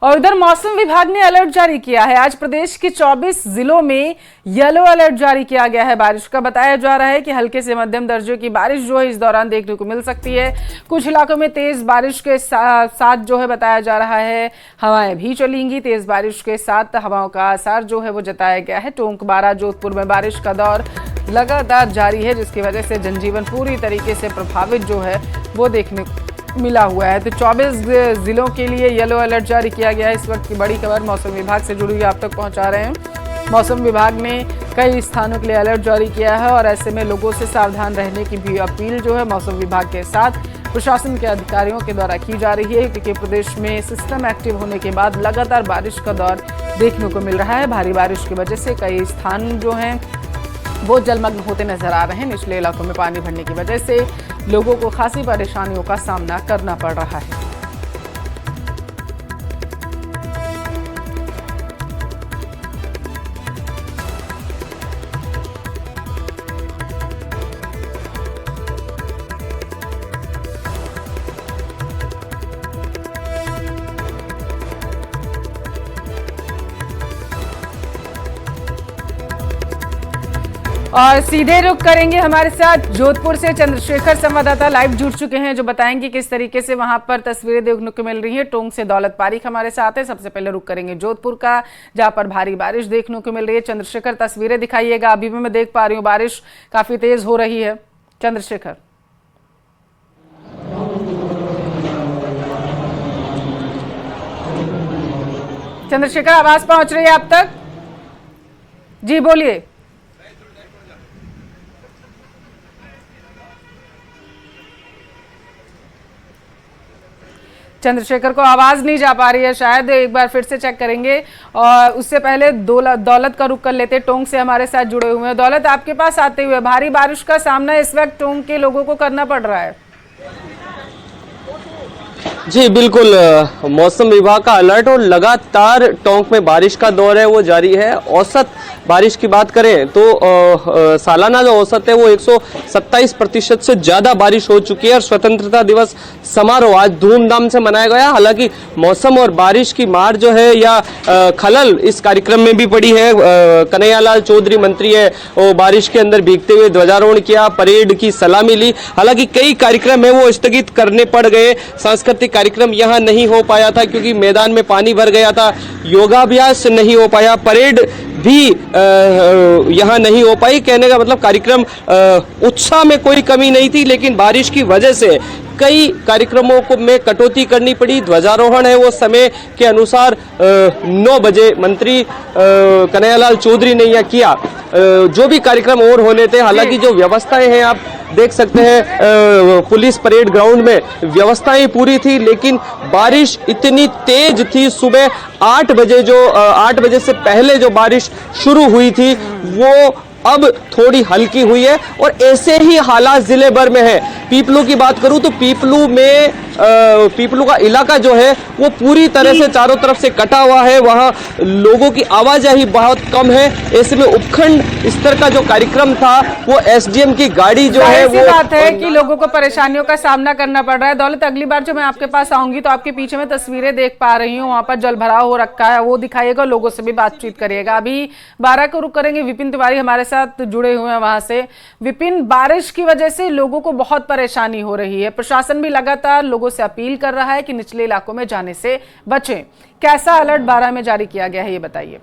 और उधर मौसम विभाग ने अलर्ट जारी किया है। आज प्रदेश के 24 जिलों में येलो अलर्ट जारी किया गया है बारिश का। बताया जा रहा है कि हल्के से मध्यम दर्जे की बारिश जो है इस दौरान देखने को मिल सकती है। कुछ इलाकों में तेज बारिश के साथ जो है बताया जा रहा है हवाएं भी चलेंगी। तेज बारिश के साथ हवाओं का आसार जो है वो जताया गया है। टोंक, बारा, जोधपुर में बारिश का दौर लगातार जारी है, जिसकी वजह से जनजीवन पूरी तरीके से प्रभावित जो है वो देखने को मिला हुआ है। तो 24 जिलों के लिए येलो अलर्ट जारी किया गया है। इस वक्त की बड़ी खबर मौसम विभाग से जुड़ी हुई आप तक पहुंचा रहे हैं। मौसम विभाग ने कई स्थानों के लिए अलर्ट जारी किया है और ऐसे में लोगों से सावधान रहने की भी अपील जो है मौसम विभाग के साथ प्रशासन के अधिकारियों के द्वारा की जा रही है, क्योंकि प्रदेश में सिस्टम एक्टिव होने के बाद लगातार बारिश का दौर देखने को मिल रहा है। भारी बारिश की वजह से कई स्थान जो हैं वो जलमग्न होते नजर आ रहे हैं। निचले इलाकों में पानी भरने की वजह से लोगों को खासी परेशानियों का सामना करना पड़ रहा है। और सीधे रुख करेंगे हमारे साथ जोधपुर से चंद्रशेखर संवाददाता लाइव जुड़ चुके हैं, जो बताएंगे किस तरीके से वहां पर तस्वीरें देखने को मिल रही हैं। टोंक से दौलत पारिक हमारे साथ है। सबसे पहले रुख करेंगे जोधपुर का, जहां पर भारी बारिश देखने को मिल रही है। चंद्रशेखर, तस्वीरें दिखाइएगा। अभी भी मैं देख पा रही हूँ बारिश काफी तेज हो रही है। चंद्रशेखर। चंद्रशेखर, आवाज पहुंच रही है आप तक? जी बोलिए। चंद्रशेखर को आवाज नहीं जा पा रही है, शायद एक बार फिर से चेक करेंगे। और उससे पहले दौलत का रुख कर लेते। टोंक से हमारे साथ जुड़े हुए हैं। दौलत, आपके पास आते हुए भारी बारिश का सामना इस वक्त टोंक के लोगों को करना पड़ रहा है। जी बिल्कुल, मौसम विभाग का अलर्ट और लगातार टोंक में बारिश का दौर है वो जारी है। औसत बारिश की बात करें तो सालाना जो औसत है वो 127% से ज़्यादा बारिश हो चुकी है। और स्वतंत्रता दिवस समारोह आज धूमधाम से मनाया गया। हालांकि मौसम और बारिश की मार जो है या खलल इस कार्यक्रम में भी पड़ी है। कन्हैयालाल चौधरी मंत्री है, वो बारिश के अंदर भीगते हुए ध्वजारोहण किया, परेड की सलामी ली। हालांकि कई कार्यक्रम है वो स्थगित करने पड़ गए। सांस्कृतिक कार्यक्रम यहां नहीं हो पाया था क्योंकि मैदान में पानी भर गया था। योगाभ्यास नहीं हो पाया, परेड भी यहां नहीं हो पाई। कहने का मतलब कार्यक्रम उत्साह में कोई कमी नहीं थी, लेकिन बारिश की वजह से कई कार्यक्रमों को में कटौती करनी पड़ी। ध्वजारोहण है वो समय के अनुसार 9 बजे मंत्री कन्हैयालाल चौधरी ने यह किया। जो भी कार्यक्रम और होने थे, हालांकि जो व्यवस्थाएं हैं आप देख सकते हैं, पुलिस परेड ग्राउंड में व्यवस्थाएं पूरी थी, लेकिन बारिश इतनी तेज थी। सुबह 8 बजे से पहले जो बारिश शुरू हुई थी वो अब थोड़ी हल्की हुई है। और ऐसे ही हालात जिले भर में है। पीपलू की बात करूं तो पीपलू का इलाका जो है वो पूरी तरह से चारों तरफ से कटा हुआ है। वहां लोगों की आवाजाही बहुत कम है। ऐसे में उपखंड स्तर का जो कार्यक्रम था वो एसडीएम की गाड़ी जो है वो बात है कि लोगों को परेशानियों का सामना करना पड़ रहा है। दौलत, अगली बार जो मैं आपके पास आऊंगी तो आपके पीछे में तस्वीरें देख पा रही हूँ, वहां पर जलभराव हो रखा है, वो दिखाइएगा, लोगों से भी बातचीत करिएगा। अभी 12 को रुक करेंगे। विपिन तिवारी हमारे साथ जुड़े हुए हैं वहां से। विपिन, बारिश की वजह से लोगों को बहुत परेशानी हो रही है। प्रशासन भी लगातार लोगों से अपील कर रहा है कि निचले इलाकों में जाने से बचें। कैसा अलर्ट 12 में जारी किया गया है, ये बताइए।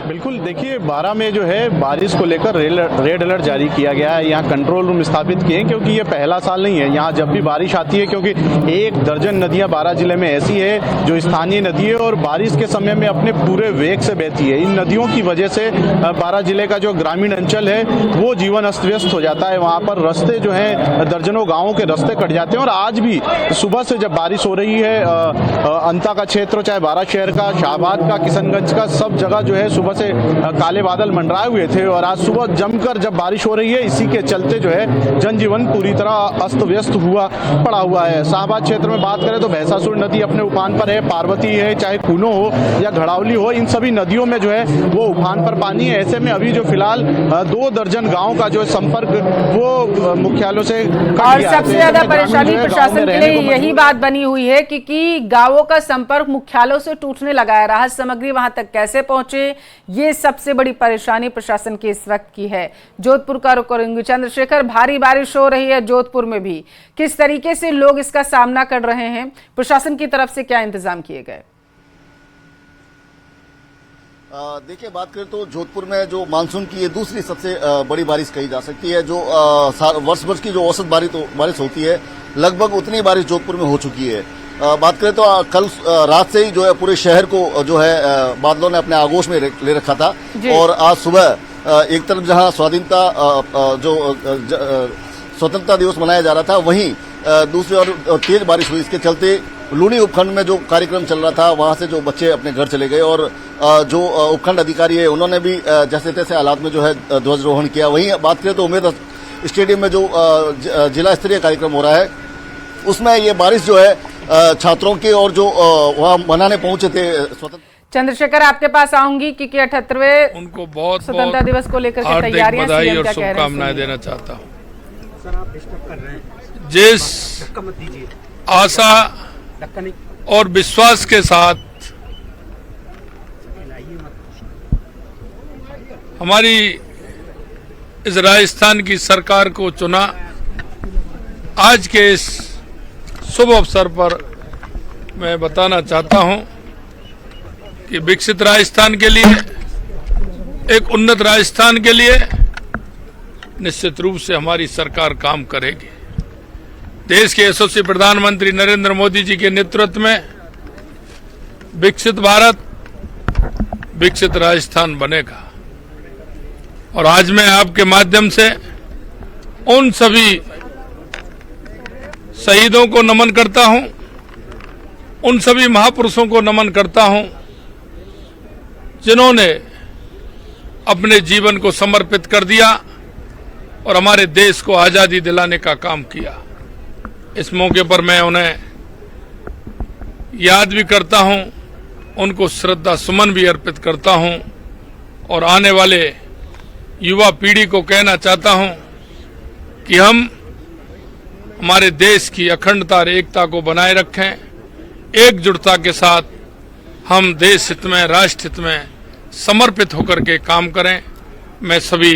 बिल्कुल, देखिए 12 में जो है बारिश को लेकर रेड अलर्ट जारी किया गया है। यहाँ कंट्रोल रूम स्थापित किए हैं क्योंकि ये पहला साल नहीं है। यहाँ जब भी बारिश आती है, क्योंकि 1 दर्जन नदियाँ 12 जिले में ऐसी है जो स्थानीय नदी है और बारिश के समय में अपने पूरे वेग से बहती है। इन नदियों की वजह से 12 जिले का जो ग्रामीण अंचल है वो जीवन अस्त व्यस्त हो जाता है। वहाँ पर रास्ते जो है, दर्जनों गाँवों के रास्ते कट जाते हैं। और आज भी सुबह से जब बारिश हो रही है, अंता का क्षेत्र, चाहे 12 शहर का, शाहबाद का, किशनगंज का, सब जगह जो है सुबह से काले बादल मंडराए हुए थे और आज सुबह जमकर जब बारिश हो रही है, इसी के चलते जो है जनजीवन पूरी तरह अस्त व्यस्त पड़ा हुआ है। शाहबाद क्षेत्र में बात करें तो भैंसासुर नदी अपने उफान पर है, पार्वती है, चाहे कूनो हो या घड़ावली हो, इन सभी नदियों में जो है वो उफान पर पानी है। ऐसे में अभी जो फिलहाल 2 दर्जन गाँव का जो संपर्क वो मुख्यालयों से और सबसे ज्यादा परेशानी प्रशासन के लिए यही बात बनी हुई है कि गांवों का संपर्क मुख्यालयों से टूटने लगा है। राहत सामग्री वहां तक कैसे पहुंचे, ये सबसे बड़ी परेशानी प्रशासन की इस वक्त की है। जोधपुर का रुख करेंगे चंद्रशेखर, भारी बारिश हो रही है जोधपुर में भी, किस तरीके से लोग इसका सामना कर रहे हैं, प्रशासन की तरफ से क्या इंतजाम किए गए? देखिए, बात करें तो जोधपुर में जो मानसून की ये दूसरी सबसे बड़ी बारिश कही जा सकती है। जो वर्ष भर की जो औसत बारिश होती है, लगभग उतनी बारिश जोधपुर में हो चुकी है। बात करें तो कल रात से ही जो है पूरे शहर को जो है बादलों ने अपने आगोश में ले रखा था और आज सुबह एक तरफ जहां स्वतंत्रता दिवस मनाया जा रहा था, वहीं दूसरी ओर तेज बारिश हुई। इसके चलते लूनी उपखंड में जो कार्यक्रम चल रहा था, वहां से जो बच्चे अपने घर चले गए और जो उपखंड अधिकारी है उन्होंने भी जैसे तैसे हालात में जो है ध्वजारोहण किया। वहीं बात करें तो उम्मेद स्टेडियम में जो जिला स्तरीय कार्यक्रम हो रहा है, उसमें ये बारिश जो है छात्रों के और जो वहां मनाने पहुंचे थे चंद्रशेखर, आपके पास आऊंगी क्योंकि 78वें उनको बहुत स्वतंत्रता दिवस को लेकर के तैयारियां बधाई और शुभकामनाएं देना चाहता हूं। जिस आशा और विश्वास के साथ हमारी इस राजस्थान की सरकार को चुना, आज के इस शुभ अवसर पर मैं बताना चाहता हूं कि विकसित राजस्थान के लिए, एक उन्नत राजस्थान के लिए निश्चित रूप से हमारी सरकार काम करेगी। देश के यशस्वी प्रधानमंत्री नरेंद्र मोदी जी के नेतृत्व में विकसित भारत, विकसित राजस्थान बनेगा। और आज मैं आपके माध्यम से उन सभी शहीदों को नमन करता हूं, उन सभी महापुरुषों को नमन करता हूं जिन्होंने अपने जीवन को समर्पित कर दिया और हमारे देश को आजादी दिलाने का काम किया। इस मौके पर मैं उन्हें याद भी करता हूं, उनको श्रद्धा सुमन भी अर्पित करता हूं और आने वाले युवा पीढ़ी को कहना चाहता हूं कि हम हमारे देश की अखंडता और एकता को बनाए रखें। एकजुटता के साथ हम देश हित में, राष्ट्र हित में समर्पित होकर के काम करें। मैं सभी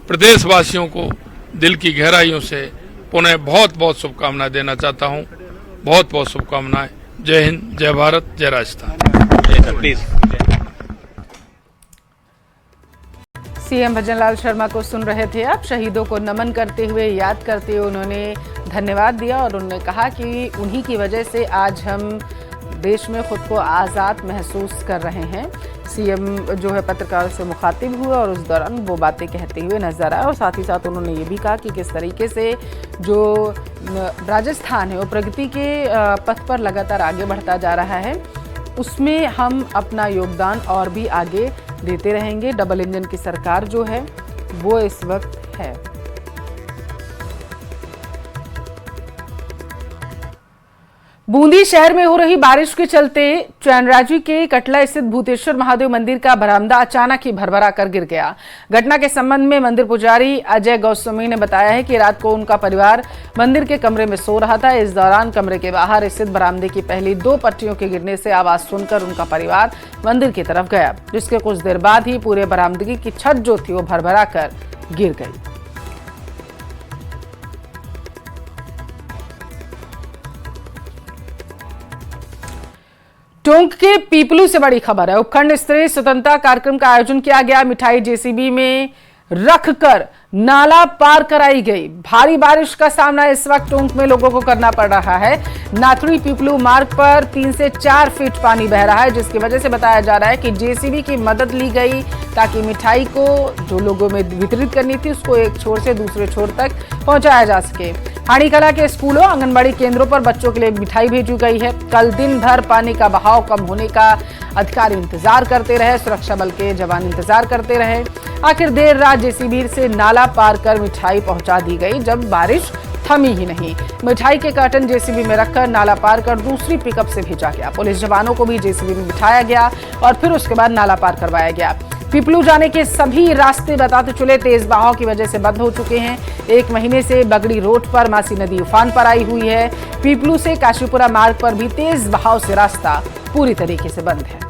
प्रदेशवासियों को दिल की गहराइयों से पुनः बहुत बहुत शुभकामनाएं देना चाहता हूं। बहुत बहुत शुभकामनाएं। जय हिंद, जय भारत, जय राजस्थान। प्लीज। सीएम भजनलाल शर्मा को सुन रहे थे आप। शहीदों को नमन करते हुए, याद करते हुए उन्होंने धन्यवाद दिया और उन्होंने कहा कि उन्हीं की वजह से आज हम देश में खुद को आज़ाद महसूस कर रहे हैं। सीएम जो है पत्रकारों से मुखातिब हुए और उस दौरान वो बातें कहते हुए नजर आए और साथ ही साथ उन्होंने ये भी कहा कि किस तरीके से जो राजस्थान है वो प्रगति के पथ पर लगातार आगे बढ़ता जा रहा है, उसमें हम अपना योगदान और भी आगे देते रहेंगे। डबल इंजन की सरकार जो है वो इस वक्त है। बूंदी शहर में हो रही बारिश के चलते चैनराजी के कटला स्थित भूतेश्वर महादेव मंदिर का बरामदा अचानक ही भरभरा कर गिर गया। घटना के संबंध में मंदिर पुजारी अजय गोस्वामी ने बताया है कि रात को उनका परिवार मंदिर के कमरे में सो रहा था। इस दौरान कमरे के बाहर स्थित बरामदे की पहली 2 पट्टियों के गिरने से आवाज सुनकर उनका परिवार मंदिर की तरफ गया, जिसके कुछ देर बाद ही पूरे बरामदगी की छत जो थी वो भरभरा कर गिर गई। टोंक के पीपलू से बड़ी खबर है। उपखंड स्तरीय स्वतंत्रता कार्यक्रम का आयोजन किया गया। मिठाई जेसीबी में रखकर नाला पार कराई गई। भारी बारिश का सामना इस वक्त टोंक में लोगों को करना पड़ रहा है। नाथुड़ी पीपलू मार्ग पर 3 से 4 फीट पानी बह रहा है, जिसकी वजह से बताया जा रहा है कि जेसीबी की मदद ली गई ताकि मिठाई को जो लोगों में वितरित करनी थी उसको एक छोर से दूसरे छोर तक पहुंचाया जा सके। हाड़ीकला के स्कूलों, आंगनबाड़ी केंद्रों पर बच्चों के लिए मिठाई भेजी गई है। कल दिन भर पानी का बहाव कम होने का अधिकारी इंतजार करते रहे, सुरक्षा बल के जवान इंतजार करते रहे। आखिर देर रात जेसीबी से नाला पार कर मिठाई पहुंचा दी गई, जब बारिश थमी ही नहीं। मिठाई के कार्टन जेसीबी में रखकर नाला पार कर दूसरी पिकअप से भेजा गया। पुलिस जवानों को भी जेसीबी में बिठाया गया और फिर उसके बाद नाला पार करवाया गया। पीपलू जाने के सभी रास्ते बताते चले तेज बहाव की वजह से बंद हो चुके हैं। 1 महीने से बगड़ी रोड पर मासी नदी उफान पर आई हुई है। पीपलू से काशीपुरा मार्ग पर भी तेज बहाव से रास्ता पूरी तरीके से बंद है।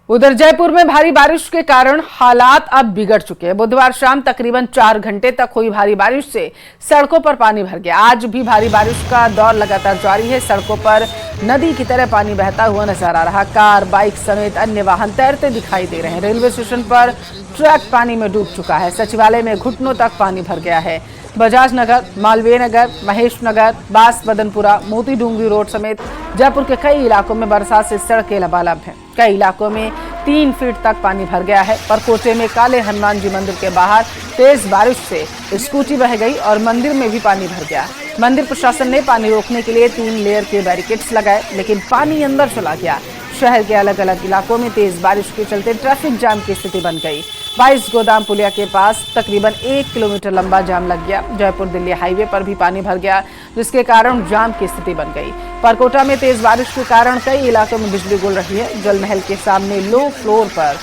उधर जयपुर में भारी बारिश के कारण हालात अब बिगड़ चुके हैं। बुधवार शाम तकरीबन 4 घंटे तक हुई भारी बारिश से सड़कों पर पानी भर गया। आज भी भारी बारिश का दौर लगातार जारी है। सड़कों पर नदी की तरह पानी बहता हुआ नजर आ रहा। कार, बाइक समेत अन्य वाहन तैरते दिखाई दे रहे हैं। रेलवे स्टेशन पर ट्रक पानी में डूब चुका है। सचिवालय में घुटनों तक पानी भर गया है। बजाज नगर, मालवीय नगर, महेश नगर, बास बदनपुरा, मोती डूंगरी रोड समेत जयपुर के कई इलाकों में बरसात से सड़कें लबालब हैं। कई इलाकों में 3 फीट तक पानी भर गया है। परकोटे में काले हनुमान जी मंदिर के बाहर तेज बारिश से स्कूटी बह गई और मंदिर में भी पानी भर गया। मंदिर प्रशासन ने पानी रोकने के लिए 3 लेयर के बैरिकेड्स लगाए, लेकिन पानी अंदर चला गया। शहर के अलग अलग इलाकों में तेज बारिश के चलते ट्रैफिक जाम की स्थिति बन गई। 22 गोदाम पुलिया के पास तकरीबन 1 किलोमीटर लंबा जाम लग गया। जयपुर दिल्ली हाईवे पर भी पानी भर गया, जिसके कारण जाम की स्थिति बन गई। परकोटा में तेज बारिश के कारण कई इलाकों में बिजली गुल रही है। जल महल के सामने लो फ्लोर पर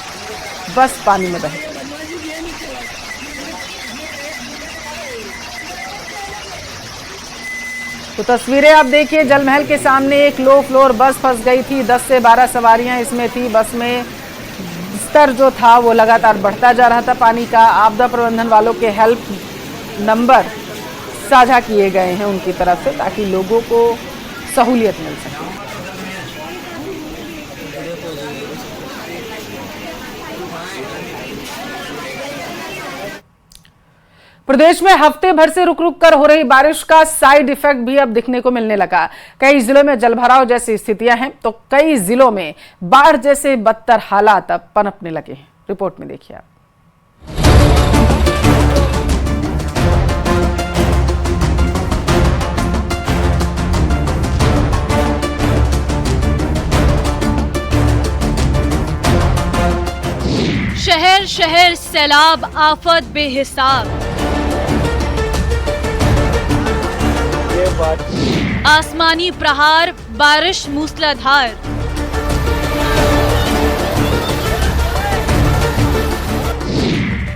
बस पानी में बह गई। तो तस्वीरें आप देखिए, जल महल के सामने एक लो फ्लोर बस फंस गई थी। 10 से 12 सवारियां इसमें थी। बस में स्तर जो था वो लगातार बढ़ता जा रहा था पानी का। आपदा प्रबंधन वालों के हेल्प नंबर साझा किए गए हैं उनकी तरफ से, ताकि लोगों को सहूलियत मिल सके। प्रदेश में हफ्ते भर से रुक रुक कर हो रही बारिश का साइड इफेक्ट भी अब दिखने को मिलने लगा। कई जिलों में जलभराव जैसी स्थितियां हैं, तो कई जिलों में बाढ़ जैसे बदतर हालात अब पनपने लगे हैं। रिपोर्ट में देखिए आप। शहर शहर सैलाब, आफत बेहिसाब। आसमानी प्रहार, बारिश मूसलाधार।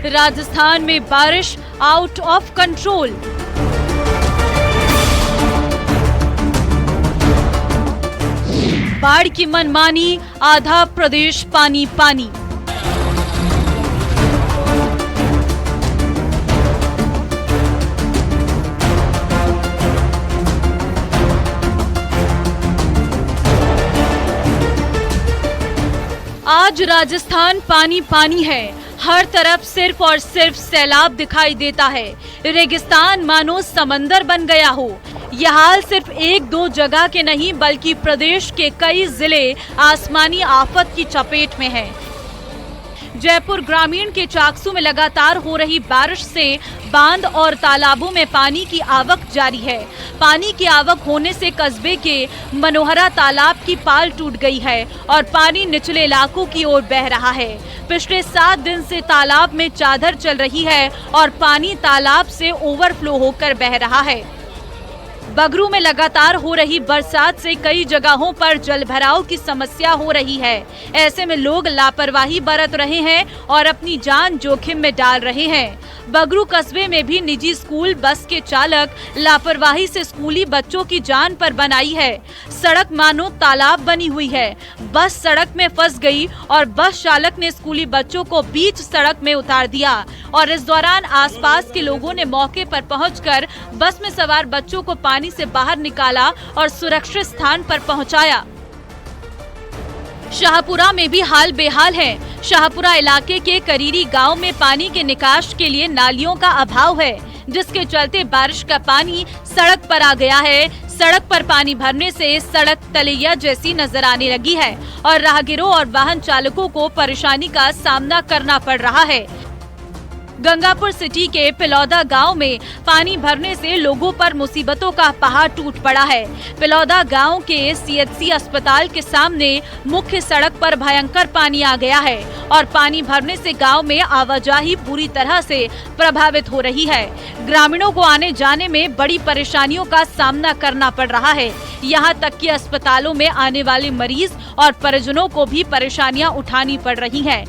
राजस्थान में बारिश आउट ऑफ कंट्रोल। बाढ़ की मनमानी, आधा प्रदेश पानी पानी। आज राजस्थान पानी पानी है। हर तरफ सिर्फ और सिर्फ सैलाब दिखाई देता है। रेगिस्तान मानो समंदर बन गया हो। यह हाल सिर्फ 1-2 जगह के नहीं, बल्कि प्रदेश के कई जिले आसमानी आफत की चपेट में हैं। जयपुर ग्रामीण के चाकसू में लगातार हो रही बारिश से बांध और तालाबों में पानी की आवक जारी है। पानी की आवक होने से कस्बे के मनोहरा तालाब की पाल टूट गई है और पानी निचले इलाकों की ओर बह रहा है। पिछले 7 दिन से तालाब में चादर चल रही है और पानी तालाब से ओवरफ्लो होकर बह रहा है। बगरू में लगातार हो रही बरसात से कई जगहों पर जलभराव की समस्या हो रही है। ऐसे में लोग लापरवाही बरत रहे हैं और अपनी जान जोखिम में डाल रहे हैं। बगरू कस्बे में भी निजी स्कूल बस के चालक लापरवाही से स्कूली बच्चों की जान पर बनाई है। सड़क मानो तालाब बनी हुई है। बस सड़क में फंस गई और बस चालक ने स्कूली बच्चों को बीच सड़क में उतार दिया और इस दौरान आसपास के लोगों ने मौके पर पहुंचकर बस में सवार बच्चों को पानी से बाहर निकाला और सुरक्षित स्थान पर पहुंचाया। शाहपुरा में भी हाल बेहाल है। शाहपुरा इलाके के करीरी गांव में पानी के निकास के लिए नालियों का अभाव है, जिसके चलते बारिश का पानी सड़क पर आ गया है। सड़क पर पानी भरने से सड़क तलैया जैसी नजर आने लगी है और राहगीरों और वाहन चालकों को परेशानी का सामना करना पड़ रहा है। गंगापुर सिटी के पिलौदा गांव में पानी भरने से लोगों पर मुसीबतों का पहाड़ टूट पड़ा है। पिलौदा गांव के सीएचसी अस्पताल के सामने मुख्य सड़क पर भयंकर पानी आ गया है और पानी भरने से गांव में आवाजाही पूरी तरह से प्रभावित हो रही है। ग्रामीणों को आने जाने में बड़ी परेशानियों का सामना करना पड़ रहा है। यहाँ तक कि अस्पतालों में आने वाले मरीज और परिजनों को भी परेशानियां उठानी पड़ रही हैं।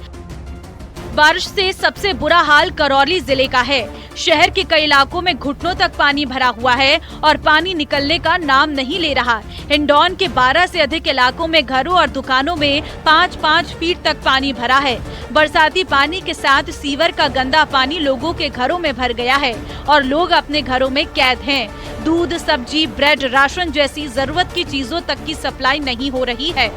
बारिश से सबसे बुरा हाल करौली जिले का है। शहर के कई इलाकों में घुटनों तक पानी भरा हुआ है और पानी निकलने का नाम नहीं ले रहा। हिंडौन के 12 से अधिक इलाकों में घरों और दुकानों में 5-5 फीट तक पानी भरा है। बरसाती पानी के साथ सीवर का गंदा पानी लोगों के घरों में भर गया है और लोग अपने घरों में कैद हैं। दूध, सब्जी, ब्रेड, राशन जैसी जरूरत की चीजों तक की सप्लाई नहीं हो रही है।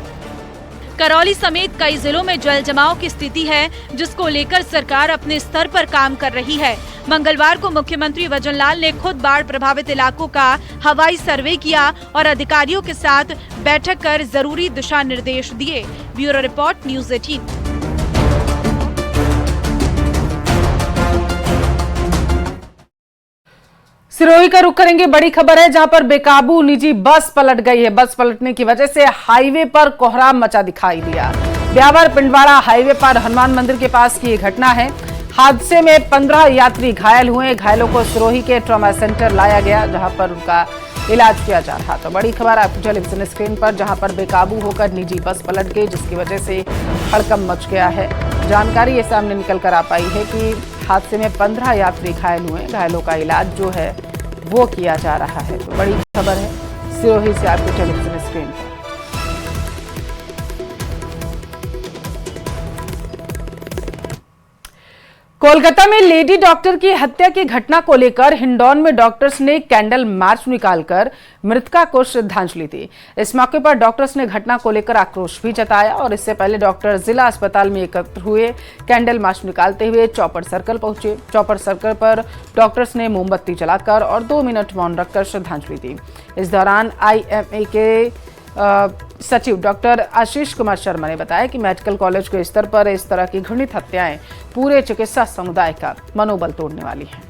करौली समेत कई जिलों में जल जमाव की स्थिति है, जिसको लेकर सरकार अपने स्तर पर काम कर रही है। मंगलवार को मुख्यमंत्री वजनलाल ने खुद बाढ़ प्रभावित इलाकों का हवाई सर्वे किया और अधिकारियों के साथ बैठक कर जरूरी दिशा निर्देश दिए। Bureau report, news 18। सिरोही का रुख करेंगे। बड़ी खबर है जहां पर बेकाबू निजी बस पलट गई है। बस पलटने की वजह से हाईवे पर कोहराम मचा दिखाई दिया। ब्यावर पिंडवाड़ा हाईवे पर हनुमान मंदिर के पास की ये घटना है। हादसे में 15 यात्री घायल हुए। घायलों को सिरोही के ट्रॉमा सेंटर लाया गया, जहां पर उनका इलाज किया जा रहा। तो बड़ी खबर आपकी टेलीविजन स्क्रीन पर, जहां पर बेकाबू होकर निजी बस पलट गई, जिसकी वजह से हड़कंप मच गया है। जानकारी ये सामने निकल कर आ पाई है कि हादसे में 15 यात्री घायल हुए। घायलों का इलाज जो है वो किया जा रहा है। तो बड़ी खबर है सिरोही से आपके टेलीविजन स्क्रीन पर। कोलकाता में लेडी डॉक्टर की हत्या की घटना को लेकर हिंडौन में डॉक्टर्स ने कैंडल मार्च निकालकर मृतका को श्रद्धांजलि दी। इस मौके पर डॉक्टर्स ने घटना को लेकर आक्रोश भी जताया और इससे पहले डॉक्टर जिला अस्पताल में एकत्र हुए। कैंडल मार्च निकालते हुए चौपड़ सर्कल पहुंचे। चौपड़ सर्कल पर डॉक्टर्स ने मोमबत्ती जलाकर और 2 मिनट मौन रखकर श्रद्धांजलि दी। इस दौरान IMA के सचिव डॉक्टर आशीष कुमार शर्मा ने बताया कि मेडिकल कॉलेज के स्तर पर इस तरह की घृणित हत्याएं पूरे चिकित्सा समुदाय का मनोबल तोड़ने वाली हैं।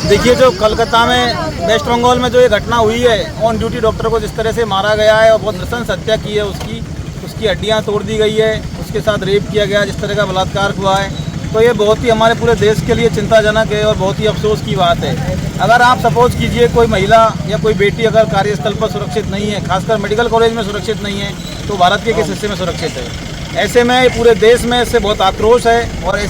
देखिए, जो कलकत्ता में, वेस्ट बंगाल में जो ये घटना हुई है, ऑन ड्यूटी डॉक्टर को जिस तरह से मारा गया है और बहुत नृशंस हत्या की है, उसकी हड्डियां तोड़ दी गई है, उसके साथ रेप किया गया, जिस तरह का बलात्कार हुआ है, तो ये बहुत ही हमारे पूरे देश के लिए चिंताजनक है और बहुत ही अफसोस की बात है। अगर आप सपोज कीजिए कोई महिला या कोई बेटी अगर कार्यस्थल पर सुरक्षित नहीं है, खासकर मेडिकल कॉलेज में सुरक्षित नहीं है, तो भारत के किस हिस्से में सुरक्षित है? ऐसे में पूरे देश में इससे बहुत आक्रोश है और ऐसी